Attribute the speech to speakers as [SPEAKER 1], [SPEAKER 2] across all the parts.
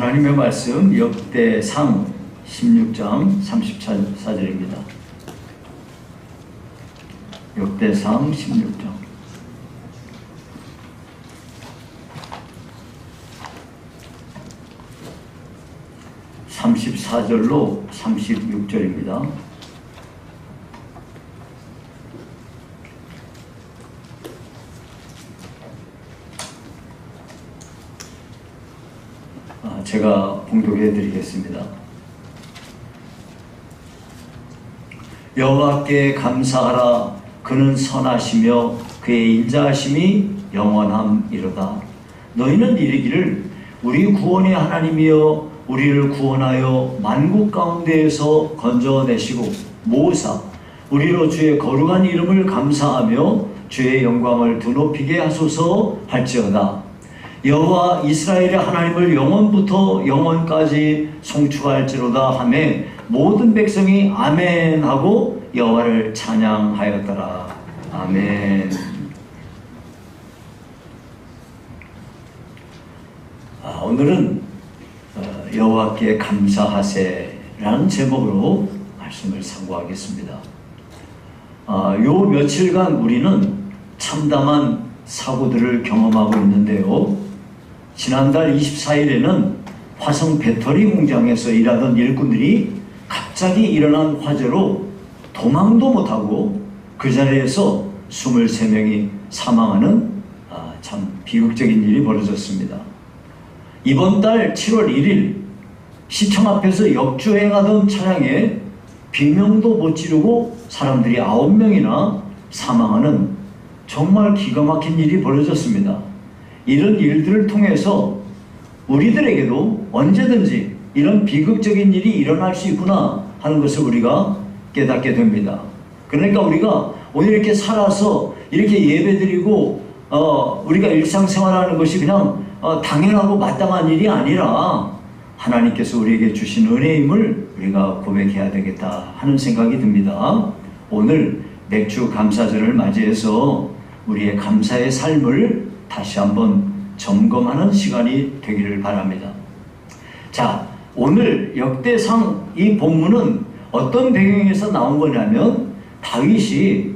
[SPEAKER 1] 하나님의 말씀 역대상 16장 34절입니다. 역대상 16장 34절로 36절입니다. 제가 봉독해 드리겠습니다. 여호와께 감사하라. 그는 선하시며 그의 인자하심이 영원함이로다. 너희는 이르기를 우리 구원의 하나님이여 우리를 구원하여 만국 가운데에서 건져내시고 모으사 우리로 주의 거룩한 이름을 감사하며 주의 영광을 드높이게 하소서 할지어다. 여호와 이스라엘의 하나님을 영원부터 영원까지 송축할지로다 하며 모든 백성이 아멘 하고 여호와를 찬양하였더라. 아멘. 오늘은 여호와께 감사하세라는 제목으로 말씀을 상고하겠습니다. 요 며칠간 우리는 참담한 사고들을 경험하고 있는데요. 지난달 24일에는 화성 배터리 공장에서 일하던 일꾼들이 갑자기 일어난 화재로 도망도 못하고 그 자리에서 23명이 사망하는 참 비극적인 일이 벌어졌습니다. 이번 달 7월 1일 시청 앞에서 역주행하던 차량에 비명도 못 지르고 사람들이 9명이나 사망하는 정말 기가 막힌 일이 벌어졌습니다. 이런 일들을 통해서 우리들에게도 언제든지 이런 비극적인 일이 일어날 수 있구나 하는 것을 우리가 깨닫게 됩니다. 그러니까 우리가 오늘 이렇게 살아서 이렇게 예배드리고 우리가 일상생활하는 것이 그냥 당연하고 마땅한 일이 아니라 하나님께서 우리에게 주신 은혜임을 우리가 고백해야 되겠다 하는 생각이 듭니다. 오늘 맥주 감사절을 맞이해서 우리의 감사의 삶을 다시 한번 점검하는 시간이 되기를 바랍니다. 자, 오늘 역대상 이 본문은 어떤 배경에서 나온 거냐면 다윗이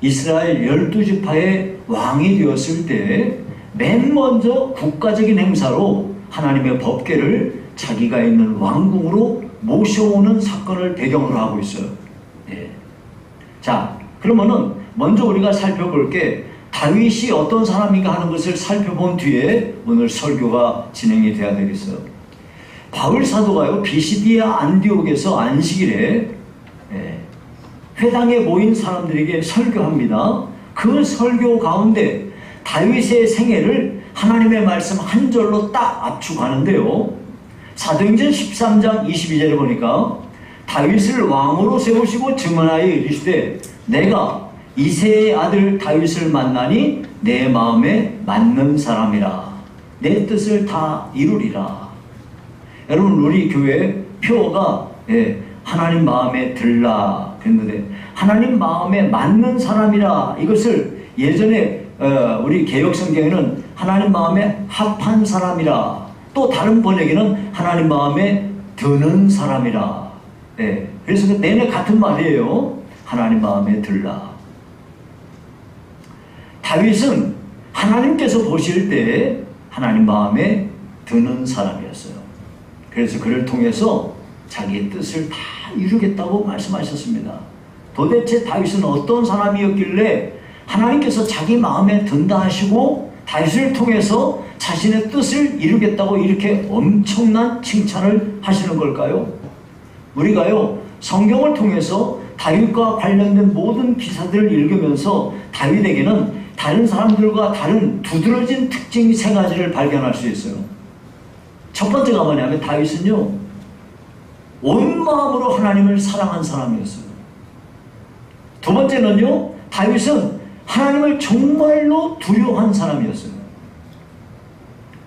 [SPEAKER 1] 이스라엘 12지파의 왕이 되었을 때 맨 먼저 국가적인 행사로 하나님의 법궤를 자기가 있는 왕궁으로 모셔오는 사건을 배경으로 하고 있어요. 예. 자, 그러면은 먼저 우리가 살펴볼 게 다윗이 어떤 사람인가 하는 것을 살펴본 뒤에 오늘 설교가 진행이 돼야 되겠어요. 바울 사도가요, 비시디아 안디옥에서 안식일에 회당에 모인 사람들에게 설교합니다. 그 설교 가운데 다윗의 생애를 하나님의 말씀 한 절로 딱 압축하는데요. 사도행전 13장 22절에 보니까 다윗을 왕으로 세우시고 증언하여 이르시되 내가 이새의 아들 다윗을 만나니 내 마음에 맞는 사람이라. 내 뜻을 다 이루리라. 여러분, 우리 교회 표어가 하나님 마음에 들라 그랬는데 하나님 마음에 맞는 사람이라, 이것을 예전에 우리 개역성경에는 하나님 마음에 합한 사람이라, 또 다른 번역에는 하나님 마음에 드는 사람이라. 그래서 내내 같은 말이에요. 하나님 마음에 들라. 다윗은 하나님께서 보실 때 하나님 마음에 드는 사람이었어요. 그래서 그를 통해서 자기의 뜻을 다 이루겠다고 말씀하셨습니다. 도대체 다윗은 어떤 사람이었길래 하나님께서 자기 마음에 든다 하시고 다윗을 통해서 자신의 뜻을 이루겠다고 이렇게 엄청난 칭찬을 하시는 걸까요? 우리가요, 성경을 통해서 다윗과 관련된 모든 기사들을 읽으면서 다윗에게는 다른 사람들과 다른 두드러진 특징이 3가지를 발견할 수 있어요. 첫 번째가 뭐냐면 다윗은요, 온 마음으로 하나님을 사랑한 사람이었어요. 두 번째는요, 다윗은 하나님을 정말로 두려워한 사람이었어요.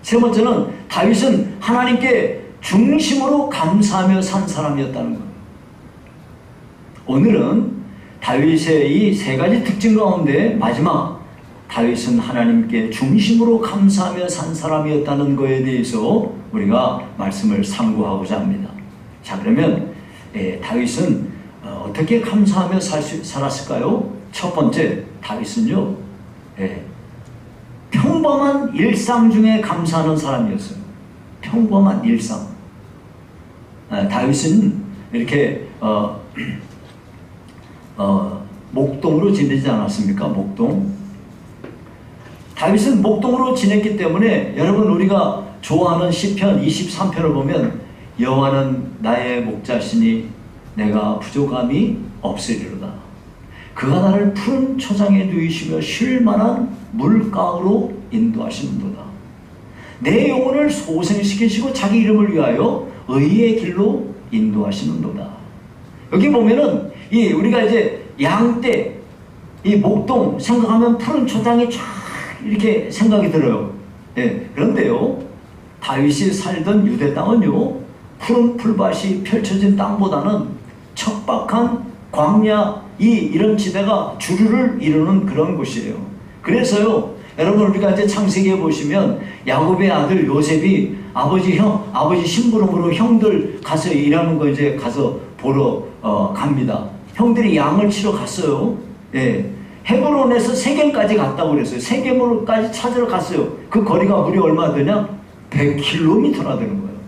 [SPEAKER 1] 세 번째는 다윗은 하나님께 중심으로 감사하며 산 사람이었다는 거예요. 오늘은 다윗의 이 3가지 특징 가운데 마지막 다윗은 하나님께 중심으로 감사하며 산 사람이었다는 것에 대해서 우리가 말씀을 상고하고자 합니다. 자, 그러면 다윗은 어떻게 감사하며 살았을까요? 첫 번째, 다윗은요, 평범한 일상 중에 감사하는 사람이었어요. 평범한 일상. 다윗은 이렇게 목동으로 지내지 않았습니까? 목동. 다윗은 목동으로 지냈기 때문에 여러분, 우리가 좋아하는 시편 23편을 보면 여호와는 나의 목자시니 내가 부족함이 없으리로다. 그가 나를 푸른 초장에 누이시며 쉴 만한 물가로 인도하시는도다. 내 영혼을 소생시키시고 자기 이름을 위하여 의의 길로 인도하시는도다. 여기 보면은 우리가 이제 양떼, 이 목동 생각하면 푸른 초장이 쫙 이렇게 생각이 들어요. 그런데요, 다윗이 살던 유대 땅은요, 푸른 풀밭이 펼쳐진 땅보다는 척박한 광야, 이런 지대가 주류를 이루는 그런 곳이에요. 그래서요, 여러분, 우리가 이제 창세기에 보시면 야곱의 아들 요셉이 아버지 심부름으로 형들 가서 일하는 거 이제 가서 보러 갑니다. 형들이 양을 치러 갔어요. 헤브론에서 세겜까지 갔다고 그랬어요. 세겜으로까지 찾으러 갔어요. 그 거리가 무려 얼마 되냐? 100km나 되는 거예요.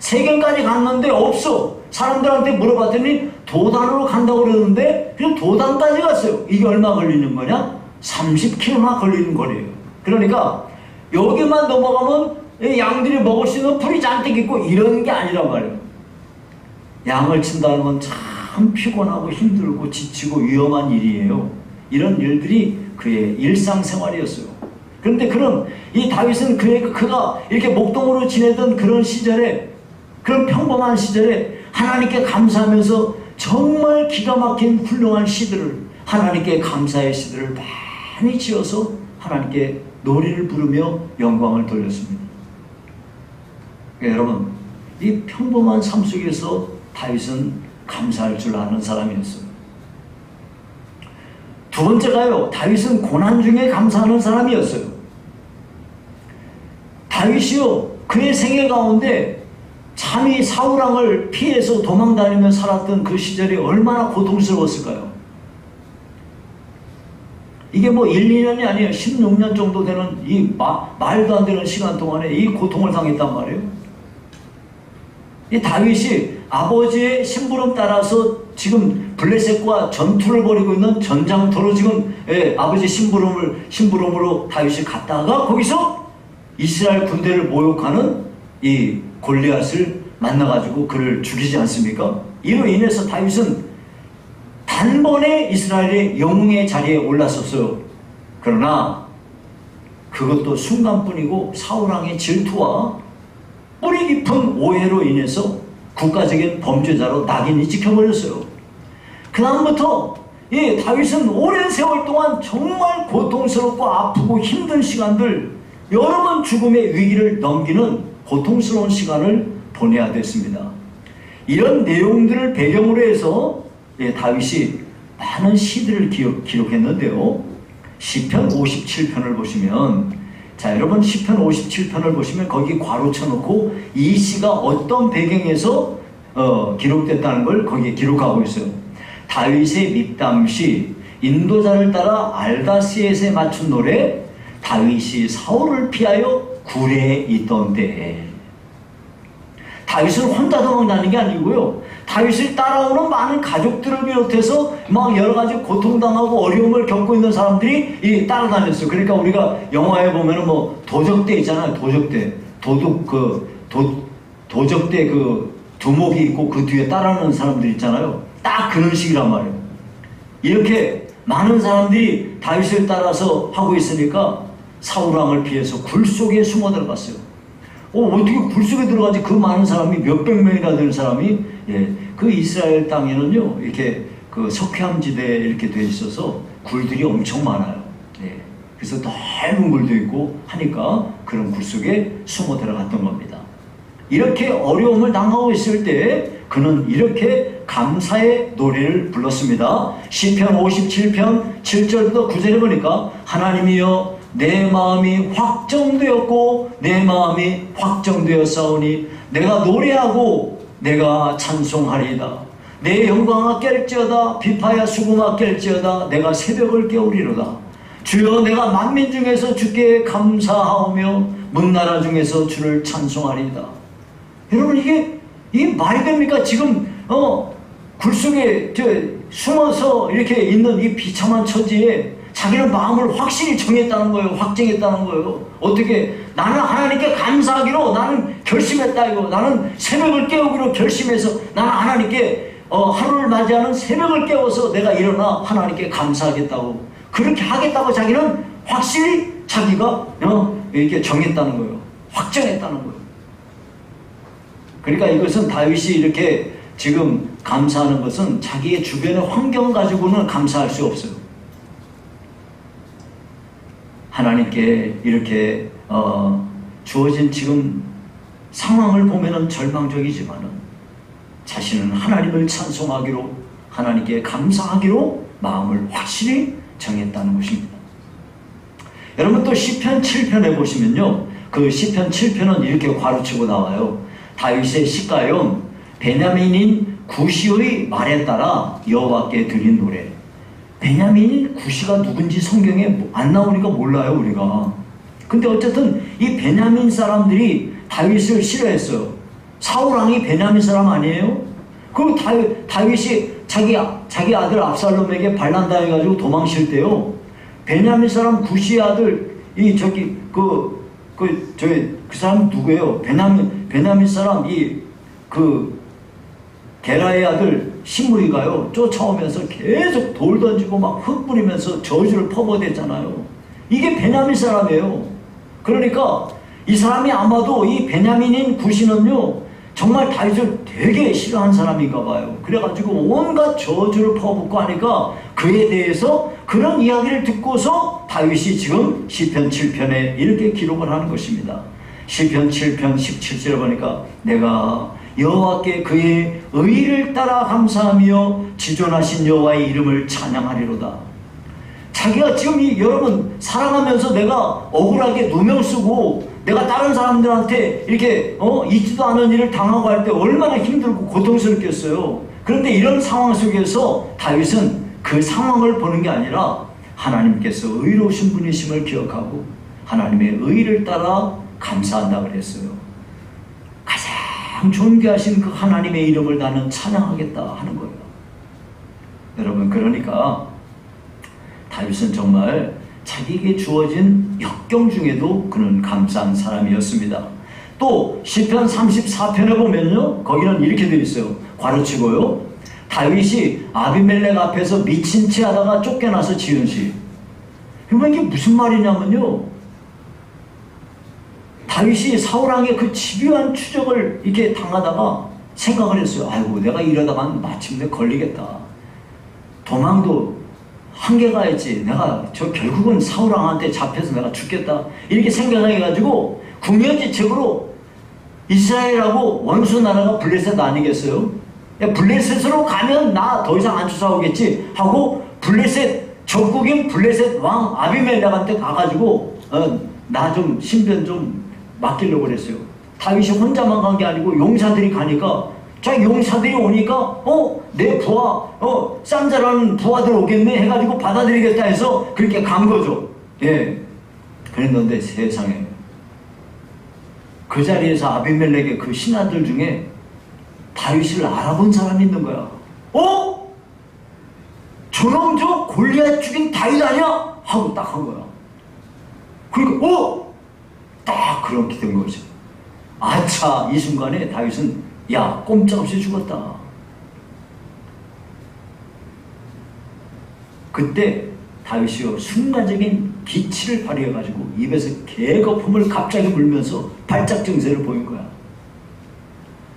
[SPEAKER 1] 세겜까지 갔는데 없어. 사람들한테 물어봤더니 도단으로 간다고 그러는데 그냥 도단까지 갔어요. 이게 얼마 걸리는 거냐? 30km나 걸리는 거리예요. 그러니까 여기만 넘어가면 양들이 먹을 수 있는 풀이 잔뜩 있고 이런 게 아니란 말이에요. 양을 친다는 건 참 피곤하고 힘들고 지치고 위험한 일이에요. 이런 일들이 그의 일상생활이었어요. 그런데 이 다윗은 그가 이렇게 목동으로 지내던 그런 시절에, 그런 평범한 시절에 하나님께 감사하면서 정말 기가 막힌 훌륭한 시들을, 하나님께 감사의 시들을 많이 지어서 하나님께 노래를 부르며 영광을 돌렸습니다. 그러니까 여러분, 이 평범한 삶 속에서 다윗은 감사할 줄 아는 사람이었어요. 두 번째가요, 다윗은 고난 중에 감사하는 사람이었어요. 다윗이요, 그의 생애 가운데 참이 사울왕을 피해서 도망다니며 살았던 그 시절이 얼마나 고통스러웠을까요? 이게 뭐 1, 2년이 아니에요. 16년 정도 되는 이 말도 안 되는 시간 동안에 이 고통을 당했단 말이에요. 이 다윗이 아버지의 심부름 따라서 지금 블레셋과 전투를 벌이고 있는 전장터로 지금 아버지 심부름으로 다윗이 갔다가 거기서 이스라엘 군대를 모욕하는 이 골리앗을 만나가지고 그를 죽이지 않습니까? 이로 인해서 다윗은 단번에 이스라엘의 영웅의 자리에 올랐었어요. 그러나 그것도 순간뿐이고 사울왕의 질투와 뿌리 깊은 오해로 인해서 국가적인 범죄자로 낙인이 찍혀버렸어요. 그 다음부터 다윗은 오랜 세월 동안 정말 고통스럽고 아프고 힘든 시간들, 여러 번 죽음의 위기를 넘기는 고통스러운 시간을 보내야 됐습니다. 이런 내용들을 배경으로 해서 다윗이 많은 시들을 기록했는데요. 시편 57편을 보시면, 자, 여러분, 시편 57편을 보시면 거기 괄호 쳐놓고 이 시가 어떤 배경에서 기록됐다는 걸 거기에 기록하고 있어요. 다윗의 밉담시, 인도자를 따라 알다시엣에 맞춘 노래, 다윗이 사울을 피하여 굴에 있던 때에. 다윗은 혼자 도망다니는 게 아니고요, 다윗을 따라오는 많은 가족들을 비롯해서 막 여러 가지 고통당하고 어려움을 겪고 있는 사람들이 따라다녔어요. 그러니까 우리가 영화에 보면은 뭐 도적대 있잖아요. 도적대. 도적대 그 두목이 있고 그 뒤에 따라오는 사람들 있잖아요. 딱 그런 식이란 말이에요. 이렇게 많은 사람들이 다윗을 따라서 하고 있으니까 사울왕을 피해서 굴 속에 숨어 들어갔어요. 어떻게 굴 속에 들어가지? 그 많은 사람이 몇백 명이나 되는 사람이, 그 이스라엘 땅에는요, 이렇게 그 석회암지대에 이렇게 돼 있어서 굴들이 엄청 많아요. 그래서 넓은 굴도 있고 하니까 그런 굴 속에 숨어 들어갔던 겁니다. 이렇게 어려움을 당하고 있을 때 그는 이렇게 감사의 노래를 불렀습니다. 시편 57편 7절부터 9절에 보니까 하나님이여 내 마음이 확정되었고 내 마음이 확정되었사오니 내가 노래하고 내가 찬송하리이다. 내 영광아 깰지어다 비파야 수금아 깰지어다 내가 새벽을 깨우리로다. 주여 내가 만민 중에서 주께 감사하오며 문나라 중에서 주를 찬송하리이다. 여러분 이게 말이 됩니까? 지금 굴속에 숨어서 이렇게 있는 이 비참한 처지에 자기는 마음을 확실히 정했다는 거예요. 확정했다는 거예요. 어떻게? 나는 하나님께 감사하기로 나는 결심했다 이거. 나는 새벽을 깨우기로 결심해서 나는 하나님께 하루를 맞이하는 새벽을 깨워서 내가 일어나 하나님께 감사하겠다고 그렇게 하겠다고 자기는 확실히 자기가 이렇게 정했다는 거예요. 확정했다는 거예요. 그러니까 이것은 다윗이 이렇게 지금 감사하는 것은 자기의 주변의 환경 가지고는 감사할 수 없어요. 하나님께 이렇게 주어진 지금 상황을 보면은 절망적이지만은 자신은 하나님을 찬송하기로 하나님께 감사하기로 마음을 확실히 정했다는 것입니다. 여러분 또 시편 7편에 보시면요. 그 시편 7편은 이렇게 괄호치고 나와요. 다윗의 시가요. 베냐민인 구시의 말에 따라 여호와께 드린 노래. 베냐민인 구시가 누군지 성경에 안 나오니까 몰라요 우리가. 근데 어쨌든 이 베냐민 사람들이 다윗을 싫어했어요. 사울왕이 베냐민 사람 아니에요? 그리고 다윗이 자기 아들 압살롬에게 반란당해가지고 도망칠 때요. 베냐민 사람 구시의 아들 그 사람 누구예요? 베냐민 사람 게라의 아들 시므이가요 쫓아오면서 계속 돌 던지고 막 흙 뿌리면서 저주를 퍼부어댔잖아요. 이게 베냐민 사람이에요. 그러니까 이 사람이 아마도 이 베냐민인 구시는요 정말 다윗을 되게 싫어한 사람인가 봐요. 그래가지고 온갖 저주를 퍼붓고 하니까 그에 대해서 그런 이야기를 듣고서 다윗이 지금 시편 7편에 이렇게 기록을 하는 것입니다. 시편 7편 17절에 보니까 내가 여호와께 그의 의를 따라 감사하며 지존하신 여호와의 이름을 찬양하리로다. 자기가 지금 여러분 살아가면서 내가 억울하게 누명 쓰고 내가 다른 사람들한테 이렇게 있지도 않은 일을 당하고 할 때 얼마나 힘들고 고통스럽겠어요. 그런데 이런 상황 속에서 다윗은 그 상황을 보는 게 아니라 하나님께서 의로우신 분이심을 기억하고 하나님의 의를 따라 감사한다 그랬어요. 가장 존귀하신 그 하나님의 이름을 나는 찬양하겠다 하는 거예요. 여러분 그러니까 다윗은 정말 자기에게 주어진 역경 중에도 그는 감사한 사람이었습니다. 또 시편 34편에 보면요 거기는 이렇게 되어 있어요. 괄호치고요. 다윗이 아비멜렉 앞에서 미친 채 하다가 쫓겨나서 지은 시. 이게 무슨 말이냐면요. 다윗이 사울왕의 그 집요한 추적을 이렇게 당하다가 생각을 했어요. 아이고 내가 이러다가 마침내 걸리겠다. 도망도 한계가 있지. 내가 결국은 사울왕한테 잡혀서 내가 죽겠다. 이렇게 생각해가지고 궁여지책으로 이스라엘하고 원수 나라가 블레셋 아니겠어요? 블레셋으로 가면 나 더 이상 안 쫓아오겠지 하고 블레셋 적국인 블레셋 왕 아비멜렉한테 가가지고 나 좀 신변 좀 맡기려고 그랬어요. 다윗이 혼자만 간 게 아니고 용사들이 가니까 자 용사들이 오니까 내 부하 쌈자라는 부하들 오겠네 해가지고 받아들이겠다 해서 그렇게 간 거죠. 예. 그랬는데 세상에 그 자리에서 아비멜렉의 그 신하들 중에 다윗을 알아본 사람이 있는 거야. 저놈 저 골리앗 죽인 다윗 아니야? 하고 딱 한 거야. 그러니까 딱 그렇게 된 거죠. 아차 이 순간에 다윗은 야 꼼짝없이 죽었다. 그때 다윗이요 순간적인 기치를 발휘해가지고 입에서 개거품을 갑자기 물면서 발작 증세를 보인 거야.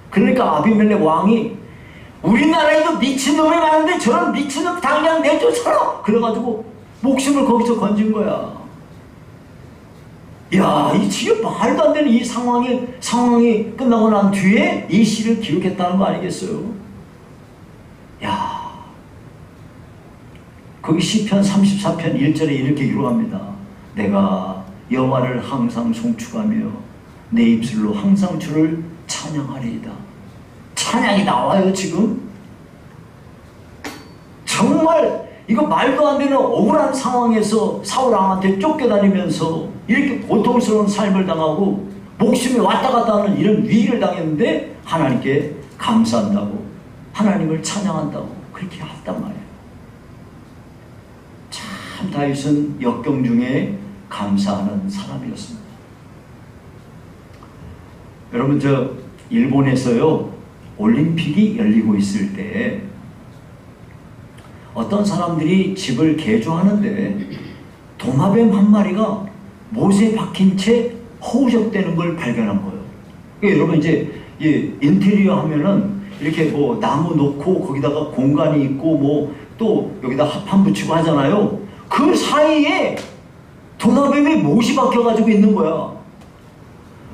[SPEAKER 1] 그러니까 아비멜렉 왕이 우리나라에도 미친놈이 많은데 저런 미친놈 당장 내쫓아라 그래가지고 목숨을 거기서 건진 거야. 야, 이 지금 말도 안 되는 이 상황이 끝나고 난 뒤에 이 시를 기록했다는 거 아니겠어요? 야, 거기 시편 34편 1절에 이렇게 기록합니다. 내가 여호와를 항상 송축하며 내 입술로 항상 주를 찬양하리이다. 찬양이 나와요 지금? 정말 이거 말도 안 되는 억울한 상황에서 사울왕한테 쫓겨다니면서 이렇게 고통스러운 삶을 당하고 목숨이 왔다 갔다 하는 이런 위기를 당했는데 하나님께 감사한다고, 하나님을 찬양한다고 그렇게 했단 말이에요. 참 다윗은 역경 중에 감사하는 사람이었습니다. 여러분, 저 일본에서요 올림픽이 열리고 있을 때 어떤 사람들이 집을 개조하는데 도마뱀 한 마리가 못에 박힌 채 허우적대는 걸 발견한 거예요. 그러니까 여러분 이제 인테리어 하면은 이렇게 뭐 나무 놓고 거기다가 공간이 있고 뭐 또 여기다 합판 붙이고 하잖아요. 그 사이에 도마뱀이 못이 박혀가지고 있는 거야.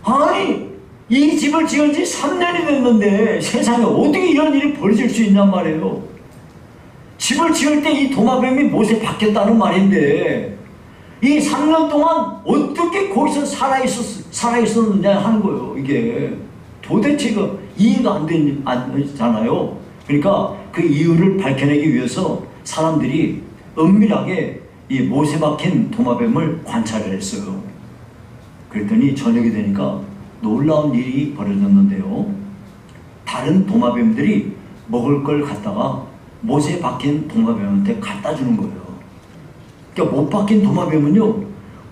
[SPEAKER 1] 아니, 이 집을 지은 지 3년이 됐는데 세상에 어떻게 이런 일이 벌어질 수 있냔 말이에요. 집을 지을 때 이 도마뱀이 못에 박혔다는 말인데 이 3년 동안 어떻게 거기서 살아있었느냐 하는 거예요. 이게 도대체 이해가 안 되잖아요. 그러니까 그 이유를 밝혀내기 위해서 사람들이 은밀하게 이 못에 박힌 도마뱀을 관찰을 했어요. 그랬더니 저녁이 되니까 놀라운 일이 벌어졌는데요. 다른 도마뱀들이 먹을 걸 갖다가 못에 박힌 도마뱀한테 갖다 주는 거예요. 그러니까 못 박힌 도마뱀은요,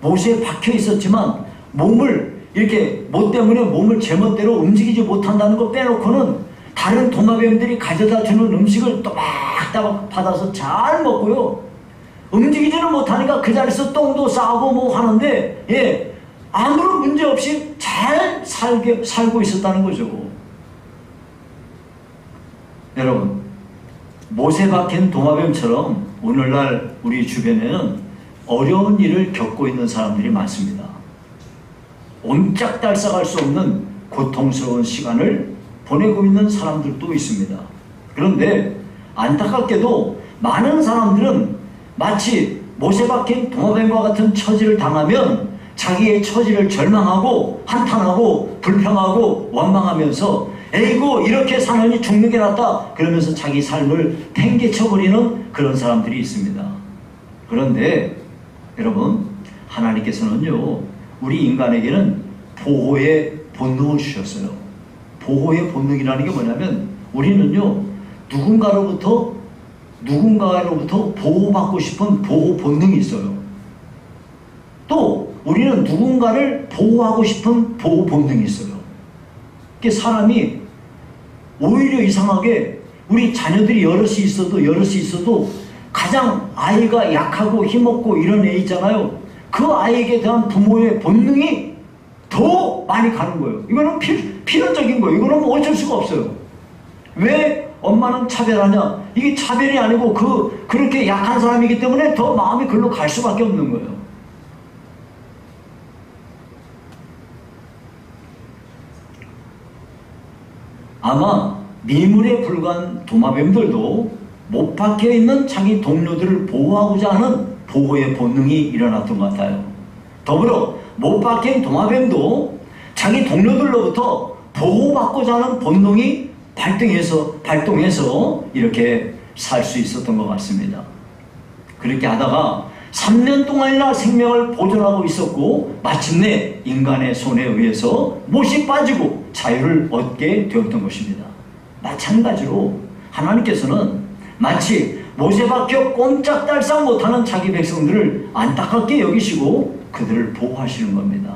[SPEAKER 1] 못에 박혀 있었지만 몸을 이렇게 못 때문에 몸을 제멋대로 움직이지 못한다는 거 빼놓고는 다른 도마뱀들이 가져다 주는 음식을 또박또박 받아서 잘 먹고요. 움직이지는 못하니까 그 자리에서 똥도 싸고 뭐 하는데 아무런 문제 없이 잘 살고 있었다는 거죠. 여러분, 못에 박힌 도마뱀처럼 오늘날 우리 주변에는 어려운 일을 겪고 있는 사람들이 많습니다. 옴짝달싹할 수 없는 고통스러운 시간을 보내고 있는 사람들도 있습니다. 그런데 안타깝게도 많은 사람들은 마치 못에 박힌 도마뱀과 같은 처지를 당하면 자기의 처지를 절망하고 한탄하고 불평하고 원망하면서 에이고 이렇게 사느니 죽는 게 낫다 그러면서 자기 삶을 팽개쳐버리는 그런 사람들이 있습니다. 그런데 여러분, 하나님께서는요 우리 인간에게는 보호의 본능을 주셨어요. 보호의 본능이라는 게 뭐냐면 우리는요 누군가로부터 보호받고 싶은 보호 본능이 있어요. 또 우리는 누군가를 보호하고 싶은 보호 본능이 있어요. 사람이 오히려 이상하게 우리 자녀들이 여럿이 있어도 가장 아이가 약하고 힘없고 이런 애 있잖아요. 그 아이에게 대한 부모의 본능이 더 많이 가는 거예요. 이거는 필연적인 거예요. 이거는 뭐 어쩔 수가 없어요. 왜 엄마는 차별하냐? 이게 차별이 아니고 그렇게 약한 사람이기 때문에 더 마음이 글로 갈 수밖에 없는 거예요. 아마 미물에 불과한 도마뱀들도 못 박혀 있는 자기 동료들을 보호하고자 하는 보호의 본능이 일어났던 것 같아요. 더불어 못 박힌 도마뱀도 자기 동료들로부터 보호받고자 하는 본능이 발동해서 이렇게 살 수 있었던 것 같습니다. 그렇게 하다가 3년 동안이나 생명을 보존하고 있었고 마침내 인간의 손에 의해서 못이 빠지고 자유를 얻게 되었던 것입니다. 마찬가지로 하나님께서는 마치 못에 박혀 꼼짝달싹 못하는 자기 백성들을 안타깝게 여기시고 그들을 보호하시는 겁니다.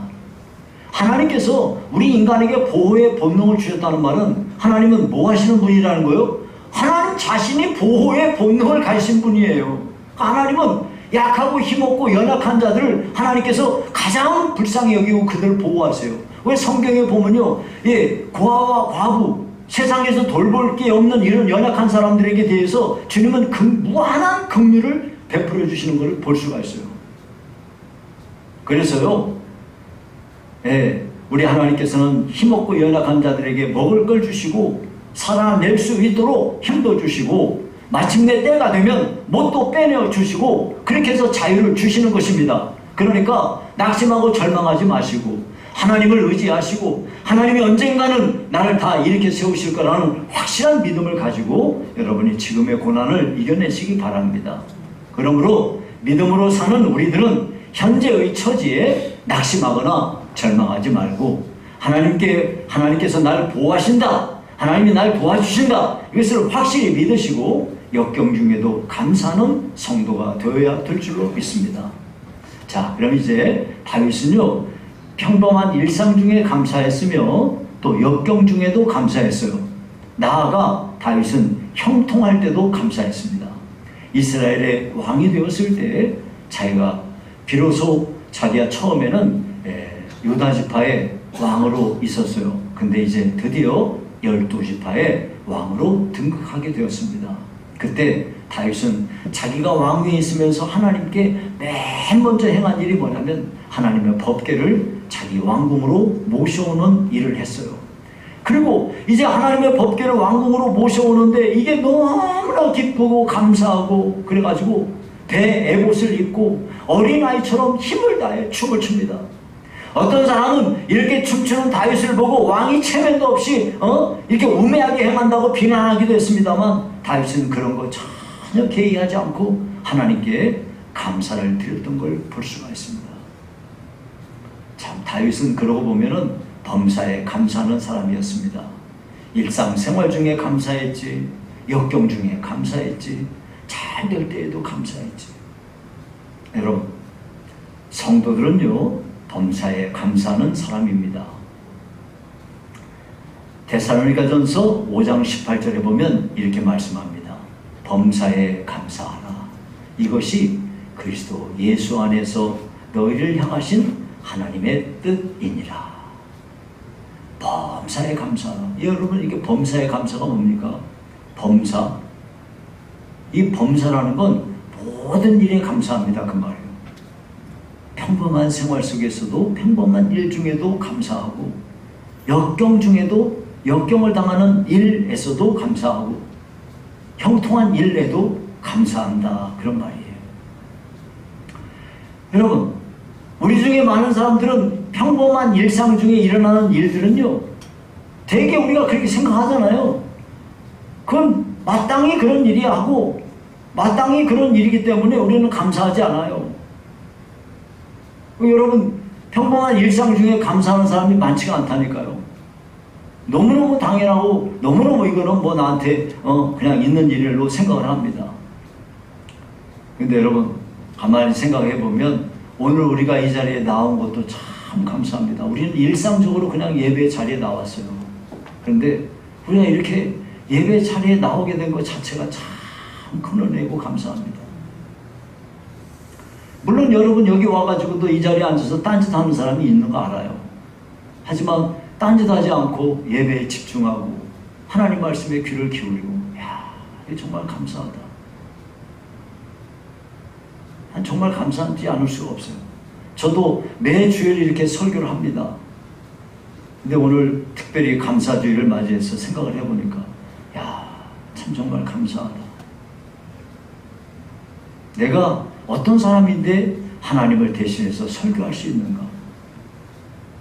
[SPEAKER 1] 하나님께서 우리 인간에게 보호의 본능을 주셨다는 말은 하나님은 뭐 하시는 분이라는 거예요? 하나님 자신이 보호의 본능을 가지신 분이에요. 하나님은 약하고 힘없고 연약한 자들을 하나님께서 가장 불쌍히 여기고 그들을 보호하세요. 왜 성경에 보면요, 고아와 과부, 세상에서 돌볼 게 없는 이런 연약한 사람들에게 대해서 주님은 무한한 긍휼을 베풀어 주시는 것을 볼 수가 있어요. 그래서요, 우리 하나님께서는 힘없고 연약한 자들에게 먹을 걸 주시고 살아낼 수 있도록 힘도 주시고 마침내 때가 되면 뭣도 빼내어 주시고 그렇게 해서 자유를 주시는 것입니다. 그러니까 낙심하고 절망하지 마시고 하나님을 의지하시고 하나님이 언젠가는 나를 다 일으켜 세우실 거라는 확실한 믿음을 가지고 여러분이 지금의 고난을 이겨내시기 바랍니다. 그러므로 믿음으로 사는 우리들은 현재의 처지에 낙심하거나 절망하지 말고 하나님께서 나를 보호하신다, 하나님이 날 도와주신다, 이것을 확실히 믿으시고 역경 중에도 감사하는 성도가 되어야 될 줄로 믿습니다. 자, 그럼 이제 다윗은요, 평범한 일상 중에 감사했으며 또 역경 중에도 감사했어요. 나아가 다윗은 형통할 때도 감사했습니다. 이스라엘의 왕이 되었을 때 자기가 비로소 자기가 처음에는 유다 지파의 왕으로 있었어요. 근데 이제 드디어 12지파의 왕으로 등극하게 되었습니다. 그때 다윗은 자기가 왕위에 있으면서 하나님께 맨 먼저 행한 일이 뭐냐면 하나님의 법궤를 자기 왕궁으로 모셔오는 일을 했어요. 그리고 이제 하나님의 법궤를 왕궁으로 모셔오는데 이게 너무나 기쁘고 감사하고 그래가지고 배 에봇을 입고 어린아이처럼 힘을 다해 춤을 춥니다. 어떤 사람은 이렇게 춤추는 다윗을 보고 왕이 체면도 없이 이렇게 우매하게 행한다고 비난하기도 했습니다만 다윗은 그런 거 전혀 개의하지 않고 하나님께 감사를 드렸던 걸 볼 수가 있습니다. 참 다윗은 그러고 보면은 범사에 감사하는 사람이었습니다. 일상생활 중에 감사했지, 역경 중에 감사했지, 잘 될 때에도 감사했지. 여러분, 성도들은요 범사에 감사하는 사람입니다. 데살로니가전서 5장 18절에 보면 이렇게 말씀합니다. 범사에 감사하라. 이것이 그리스도 예수 안에서 너희를 향하신 하나님의 뜻이니라. 범사에 감사하라. 여러분, 이게 범사에 감사가 뭡니까? 범사. 이 범사라는 건 모든 일에 감사합니다, 그 말이에요. 평범한 생활 속에서도 평범한 일 중에도 감사하고 역경 중에도 역경을 당하는 일에서도 감사하고 형통한 일에도 감사한다, 그런 말이에요. 여러분, 우리 중에 많은 사람들은 평범한 일상 중에 일어나는 일들은요 되게 우리가 그렇게 생각하잖아요. 그건 마땅히 그런 일이야 하고 마땅히 그런 일이기 때문에 우리는 감사하지 않아요. 여러분, 평범한 일상 중에 감사하는 사람이 많지가 않다니까요. 너무너무 당연하고 너무너무 이거는 뭐 나한테 그냥 있는 일로 생각을 합니다. 근데 여러분, 가만히 생각해 보면 오늘 우리가 이 자리에 나온 것도 참 감사합니다. 우리는 일상적으로 그냥 예배 자리에 나왔어요. 그런데 우리가 이렇게 예배 자리에 나오게 된 것 자체가 참 큰 은혜고 감사합니다. 물론 여러분 여기 와가지고도 이 자리에 앉아서 딴짓하는 사람이 있는 거 알아요. 하지만 딴짓하지 않고 예배에 집중하고 하나님 말씀에 귀를 기울이고, 야, 이게 정말 감사하다. 난 정말 감사하지 않을 수가 없어요. 저도 매주일 이렇게 설교를 합니다. 근데 오늘 특별히 감사주일을 맞이해서 생각을 해보니까, 야, 참 정말 감사하다. 내가 어떤 사람인데 하나님을 대신해서 설교할 수 있는가?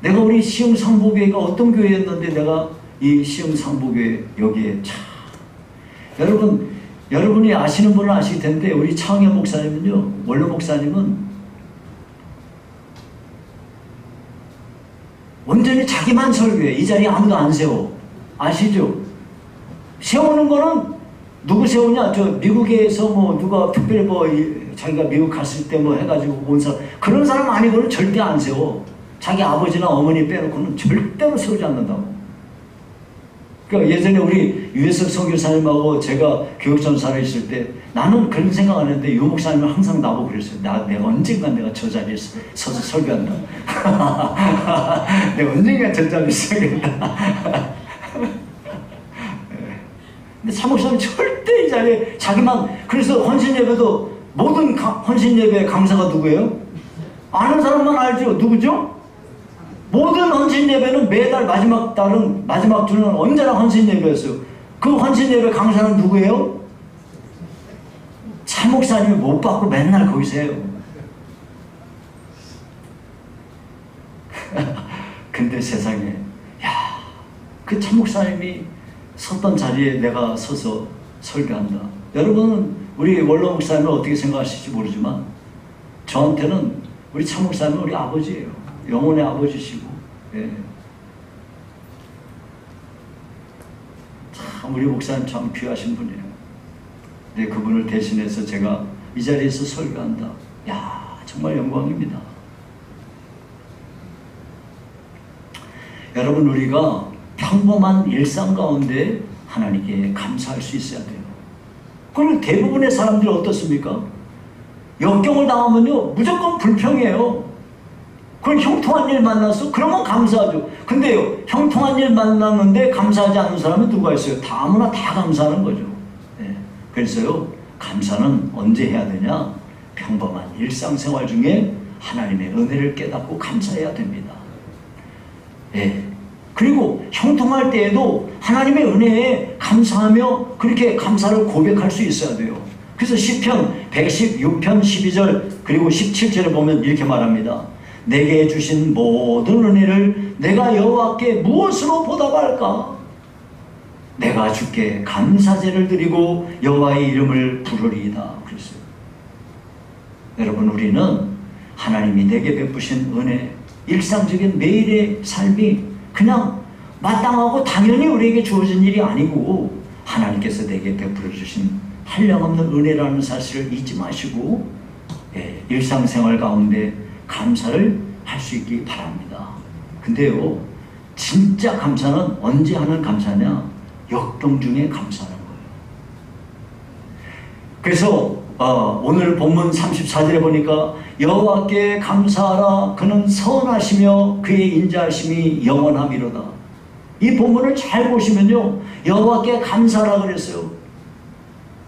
[SPEAKER 1] 내가 우리 시흥상보교회가 어떤 교회였는데 내가 이 시흥상보교회 여기에 참, 여러분이 아시는 분은 아실 텐데 우리 창현 목사님은요, 원로 목사님은 온전히 자기만 설교해. 이 자리에 아무도 안 세워. 아시죠? 세우는 거는 누구 세우냐? 저 미국에서 뭐 누가 특별히 뭐 자기가 미국 갔을 때 뭐 해가지고 온 사람, 그런 사람 아니고는 절대 안 세워. 자기 아버지나 어머니 빼놓고는 절대로 세우지 않는다고. 그러니까 예전에 우리 유해석 선교사님하고 제가 교육전사로 있을 때 나는 그런 생각 안 했는데 유 목사님은 항상 나보고 그랬어요. 내가 언젠가 내가 저 자리에 서서 설교한다. 내가 언젠가 저 자리에 설교한다. 근데 사목사님 절대 이 자리에 자기만, 그래서 헌신예배도 모든 헌신예배 강사가 누구예요? 아는 사람만 알죠? 누구죠? 모든 헌신 예배는 매달 마지막 주는 언제나 헌신 예배였어요. 그 헌신 예배 강사는 누구예요? 차 목사님이 못 받고 맨날 거기서 해요. 근데 세상에, 야, 그 차 목사님이 섰던 자리에 내가 서서 설교한다. 여러분은 우리 원로 목사님은 어떻게 생각하실지 모르지만 저한테는 우리 차 목사님은 우리 아버지예요. 영혼의 아버지시고. 예. 참 우리 목사님 참 귀하신 분이에요. 근데 그분을 대신해서 제가 이 자리에서 설교한다. 야, 정말 영광입니다. 여러분, 우리가 평범한 일상 가운데 하나님께 감사할 수 있어야 돼요. 그리고 대부분의 사람들이 어떻습니까? 역경을 당하면요 무조건 불평해요. 그럼 형통한 일 만났어? 그러면 감사하죠. 근데요, 형통한 일 만났는데 감사하지 않는 사람은 누가 있어요? 다 아무나 다 감사하는 거죠. 네. 그래서요, 감사는 언제 해야 되냐? 평범한 일상생활 중에 하나님의 은혜를 깨닫고 감사해야 됩니다. 예. 그리고 형통할 때에도 하나님의 은혜에 감사하며 그렇게 감사를 고백할 수 있어야 돼요. 그래서 시편 116편 12절 그리고 17절에 보면 이렇게 말합니다. 내게 주신 모든 은혜를 내가 여호와께 무엇으로 보답할까? 내가 주께 감사제를 드리고 여호와의 이름을 부르리이다. 그랬어요. 여러분, 우리는 하나님이 내게 베푸신 은혜, 일상적인 매일의 삶이 그냥 마땅하고 당연히 우리에게 주어진 일이 아니고 하나님께서 내게 베풀어 주신 한량없는 은혜라는 사실을 잊지 마시고 일상생활 가운데 감사를 할 수 있기 바랍니다. 근데요, 진짜 감사는 언제 하는 감사냐? 역경 중에 감사하는 거예요. 그래서 오늘 본문 34절에 보니까 여호와께 감사하라. 그는 선하시며 그의 인자하심이 영원함이로다. 이 본문을 잘 보시면요, 여호와께 감사하라 그랬어요.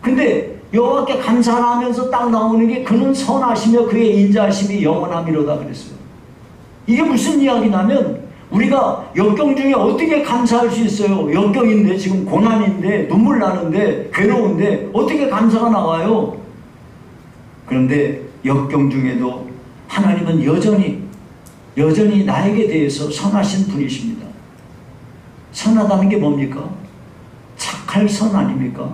[SPEAKER 1] 근데 여호와께 감사하라 하면서 딱 나오는 게 그는 선하시며 그의 인자하심이 영원함이로다 그랬어요. 이게 무슨 이야기냐면 우리가 역경 중에 어떻게 감사할 수 있어요? 역경인데, 지금 고난인데, 눈물 나는데, 괴로운데 어떻게 감사가 나와요? 그런데 역경 중에도 하나님은 여전히 나에게 대해서 선하신 분이십니다. 선하다는 게 뭡니까? 착할 선 아닙니까?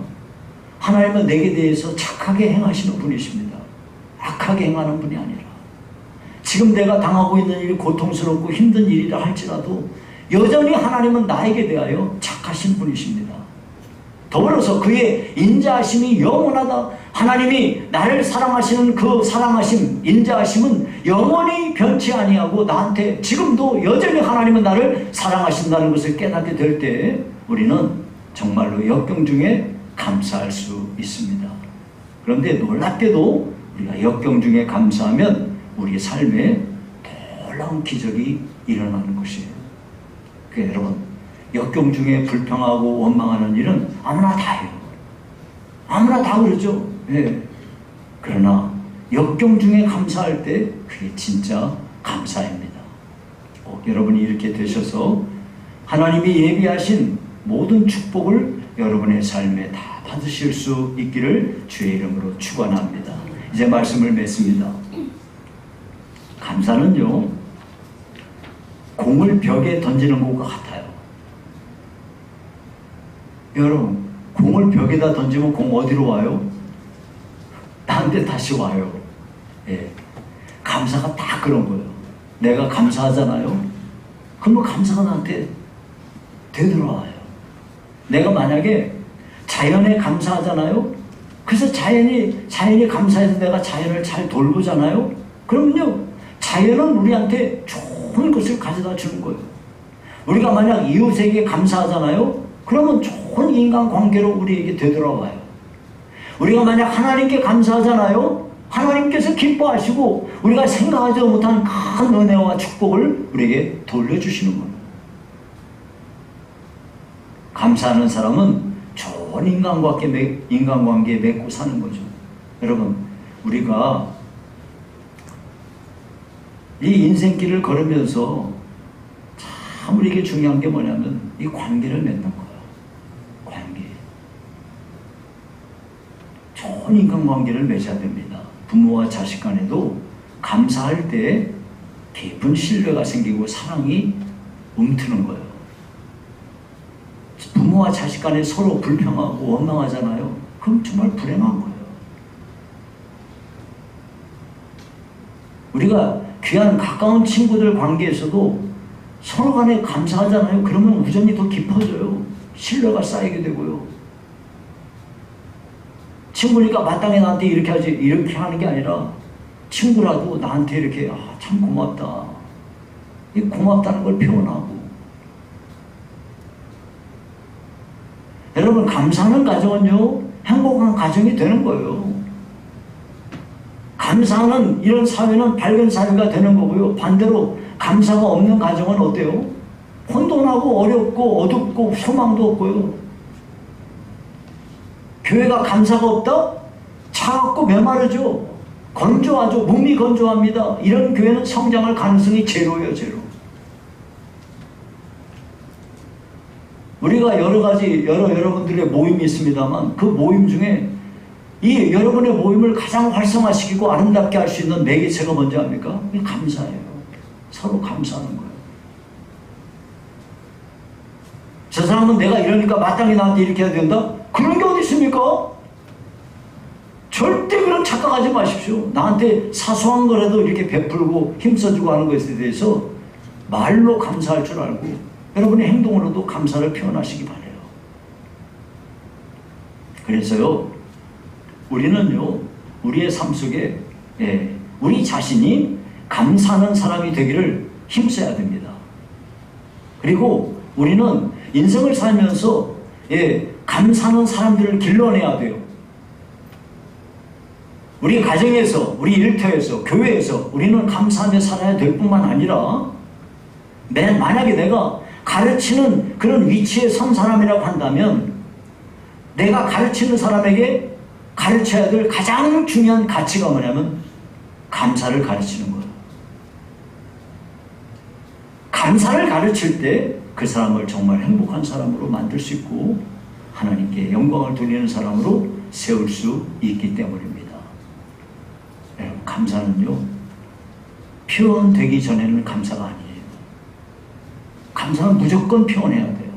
[SPEAKER 1] 하나님은 내게 대해서 착하게 행하시는 분이십니다. 악하게 행하는 분이 아니라. 지금 내가 당하고 있는 일이 고통스럽고 힘든 일이라 할지라도 여전히 하나님은 나에게 대하여 착하신 분이십니다. 더불어서 그의 인자하심이 영원하다. 하나님이 나를 사랑하시는 그 사랑하심, 인자하심은 영원히 변치 아니하고 나한테 지금도 여전히 하나님은 나를 사랑하신다는 것을 깨닫게 될 때 우리는 정말로 역경 중에 감사할 수 있습니다. 그런데 놀랍게도 우리가 역경 중에 감사하면 우리의 삶에 놀라운 기적이 일어나는 것이에요. 그러니까 여러분, 역경 중에 불평하고 원망하는 일은 아무나 다 해요. 아무나 다 그러죠. 네. 그러나 역경 중에 감사할 때 그게 진짜 감사입니다. 여러분이 이렇게 되셔서 하나님이 예비하신 모든 축복을 여러분의 삶에 다 받으실 수 있기를 주의 이름으로 축원합니다. 이제 말씀을 맺습니다. 감사는요, 공을 벽에 던지는 것과 같아요. 여러분, 공을 벽에다 던지면 공 어디로 와요? 나한테 다시 와요. 예. 감사가 다 그런 거예요. 내가 감사하잖아요. 그러면 감사가 나한테 되돌아와요. 내가 만약에 자연에 감사하잖아요. 그래서 자연이 감사해서 내가 자연을 잘 돌보잖아요. 그러면요, 자연은 우리한테 좋은 것을 가져다 주는 거예요. 우리가 만약 이웃에게 감사하잖아요. 그러면 좋은 인간관계로 우리에게 되돌아와요. 우리가 만약 하나님께 감사하잖아요. 하나님께서 기뻐하시고 우리가 생각하지 못한 큰 은혜와 축복을 우리에게 돌려주시는 거예요. 감사하는 사람은 좋은 인간관계에 맺고 사는 거죠. 여러분, 우리가 이 인생길을 걸으면서 참 우리에게 중요한 게 뭐냐면 이 관계를 맺는 거예요. 관계. 좋은 인간관계를 맺어야 됩니다. 부모와 자식 간에도 감사할 때 깊은 신뢰가 생기고 사랑이 움트는 거예요. 부모와 자식 간에 서로 불평하고 원망하잖아요. 그럼 정말 불행한 거예요. 우리가 귀한 가까운 친구들 관계에서도 서로 간에 감사하잖아요. 그러면 우정이 더 깊어져요. 신뢰가 쌓이게 되고요. 친구니까 마땅히 나한테 이렇게 하지, 이렇게 하는 게 아니라 친구라도 나한테 이렇게 참 고맙다. 이 고맙다는 걸 표현하고. 여러분, 감사하는 가정은요, 행복한 가정이 되는 거예요. 감사하는 이런 사회는 밝은 사회가 되는 거고요. 반대로 감사가 없는 가정은 어때요? 혼돈하고 어렵고 어둡고 소망도 없고요. 교회가 감사가 없다? 차갑고 메마르죠. 건조하죠. 몸이 건조합니다. 이런 교회는 성장할 가능성이 제로예요. 제로. 우리가 여러 가지 여러분들의 모임이 있습니다만 그 모임 중에 이 여러분의 모임을 가장 활성화시키고 아름답게 할 수 있는 매개체가 뭔지 압니까? 감사예요. 서로 감사하는 거예요. 저 사람은 내가 이러니까 마땅히 나한테 이렇게 해야 된다? 그런 게 어디 있습니까? 절대 그런 착각하지 마십시오. 나한테 사소한 거라도 이렇게 베풀고 힘써주고 하는 것에 대해서 말로 감사할 줄 알고 여러분의 행동으로도 감사를 표현하시기 바라요. 그래서요, 우리는요, 우리의 삶 속에 우리 자신이 감사하는 사람이 되기를 힘써야 됩니다. 그리고 우리는 인생을 살면서 감사하는 사람들을 길러내야 돼요. 우리 가정에서, 우리 일터에서, 교회에서 우리는 감사하며 살아야 될 뿐만 아니라 만약에 내가 가르치는 그런 위치에 선 사람이라고 한다면 내가 가르치는 사람에게 가르쳐야 될 가장 중요한 가치가 뭐냐면 감사를 가르치는 거예요. 감사를 가르칠 때 그 사람을 정말 행복한 사람으로 만들 수 있고 하나님께 영광을 돌리는 사람으로 세울 수 있기 때문입니다. 여러분, 감사는요, 표현되기 전에는 감사가 아니에요. 감사는 무조건 표현해야 돼요.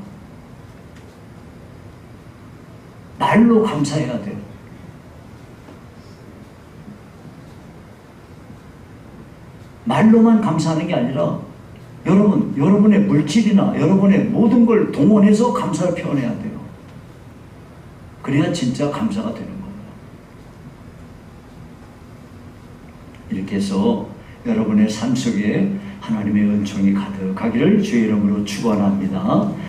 [SPEAKER 1] 말로 감사해야 돼요. 말로만 감사하는 게 아니라 여러분의 물질이나 여러분의 모든 걸 동원해서 감사를 표현해야 돼요. 그래야 진짜 감사가 되는 거예요. 이렇게 해서 여러분의 삶 속에 하나님의 은총이 가득하기를 주의 이름으로 축원합니다.